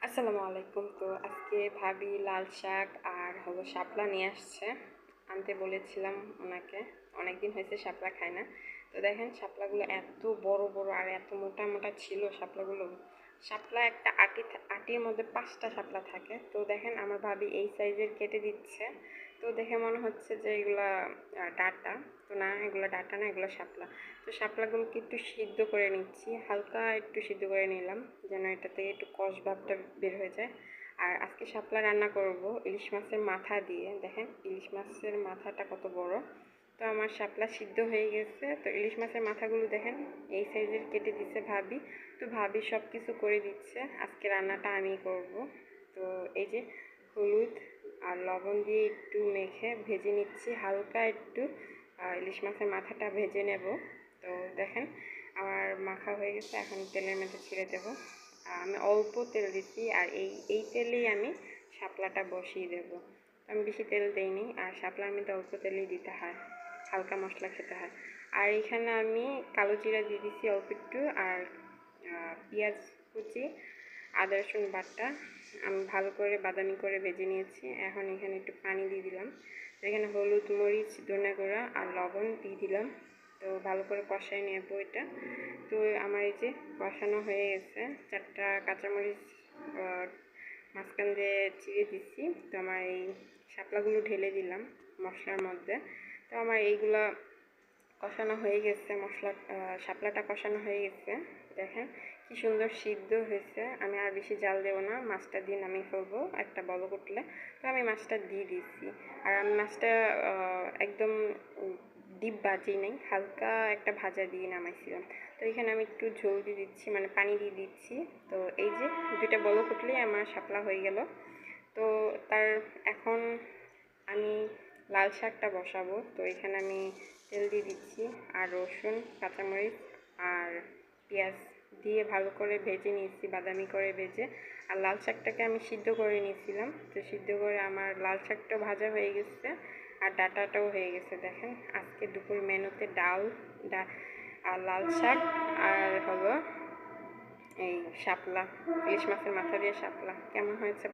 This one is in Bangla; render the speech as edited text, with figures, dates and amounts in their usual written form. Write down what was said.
আসসালামু আলাইকুম। তো আজকে ভাবি লাল শাক আর হলো শাপলা নিয়ে আসছে। আনতে বলেছিলাম ওনাকে, অনেকদিন হয়েছে শাপলা খায় না। তো দেখেন শাপলাগুলো এত বড় বড় আর এত মোটা মোটা ছিল শাপলাগুলো। শাপলা একটা আটির মধ্যে 5টা শাপলা থাকে। তো দেখেন আমার ভাবি এই সাইজের কেটে দিচ্ছে। তো দেখে মনে হচ্ছে যে এগুলা ডাঁটা। তো না, এগুলো ডাঁটা না, এগুলো শাপলা। তো শাপলাগুলোকে একটু সিদ্ধ করে নিচ্ছি, হালকা একটু সিদ্ধ করে নিলাম যেন এটা থেকে একটু কষ ভাবটা বের হয়ে যায়। আর আজকে শাপলা রান্না করব ইলিশ মাছের মাথা দিয়ে। দেখেন ইলিশ মাছের মাথাটা কত বড়। তো আমার শাপলা সিদ্ধ হয়ে গেছে। তো ইলিশ মাছের মাথাগুলো দেখেন এই সাইজের কেটে দিচ্ছে ভাবি। তো ভাবি সব কিছু করে দিচ্ছে, আজকে রান্নাটা আমি করব। তো এই যে হলুদ আর লবণ দিয়ে একটু মেখে ভেজে নিচ্ছি, হালকা একটু ইলিশ মাছের মাথাটা ভেজে নেব। তো দেখেন আমার মাখা হয়ে গেছে, এখন তেলের মধ্যে ছেড়ে দেব। আমি অল্প তেল দিচ্ছি আর এই তেলেই আমি শাপলাটা বসিয়ে দেব। আমি বেশি তেল দিইনি, আর শাপলার মধ্যে অল্প তেলেই দিতে হয়, হালকা মশলা খেতে হয়। আর এখানে আমি কালো জিরা দিয়ে দিচ্ছি অল্প একটু, আর পেঁয়াজ কুচি, আদা রসুন বাটা আমি ভালো করে বাদামি করে ভেজে নিয়েছি। এখন এখানে একটু পানি দিয়ে দিলাম। এখানে হলুদ, মরিচ, ধনে গুঁড়া আর লবণ দিয়ে দিলাম। তো ভালো করে কষাই নেব এটা। তো আমার এই যে কষানো হয়ে গেছে, 4টা কাঁচামরিচ মাঝখান দিয়ে চিড়ে দিচ্ছি। তো আমার এই শাপলাগুলো ঢেলে দিলাম মশলার মধ্যে। তো আমার এইগুলা কষানো হয়ে গেছে, শাপলাটা কষানো হয়ে গেছে। দেখেন কি সুন্দর সিদ্ধ হয়েছে। আমি আর বেশি জাল দেবো না, মাছটা দিয়ে নামিয়ে ফেলবো একটা বলক উঠলে। তো আমি মাছটা দিয়ে দিচ্ছি। আর আমি মাছটা একদম ডিপ ভাজি নেই, হালকা একটা ভাজা দিয়ে নামাইছিলাম। তো এখানে আমি একটু ঝোল দিয়ে দিচ্ছি, মানে পানি দিয়ে দিচ্ছি। তো এই যে 2টা বলক উঠলেই আমার শাপলা হয়ে গেল। তো এখন আমি লাল শাকটা বসাবো। তো এখানে আমি তেল দিয়ে দিচ্ছি, আর রসুন, কাঁচামরিচ আর পেঁয়াজ দিয়ে ভালো করে ভেজে নিয়েছি, বাদামি করে ভেজে। আর লাল শাকটাকে আমি সিদ্ধ করে নিয়েছিলাম। তো সিদ্ধ করে আমার লাল শাকটাও ভাজা হয়ে গেছে আর ডাঁটাটাও হয়ে গেছে। দেখেন আজকে দুপুর মেনুতে ডাল আর লাল শাক আর হলো এই শাপলা, ইলিশ মাছের মাথা দিয়ে শাপলা। কেমন হয়েছে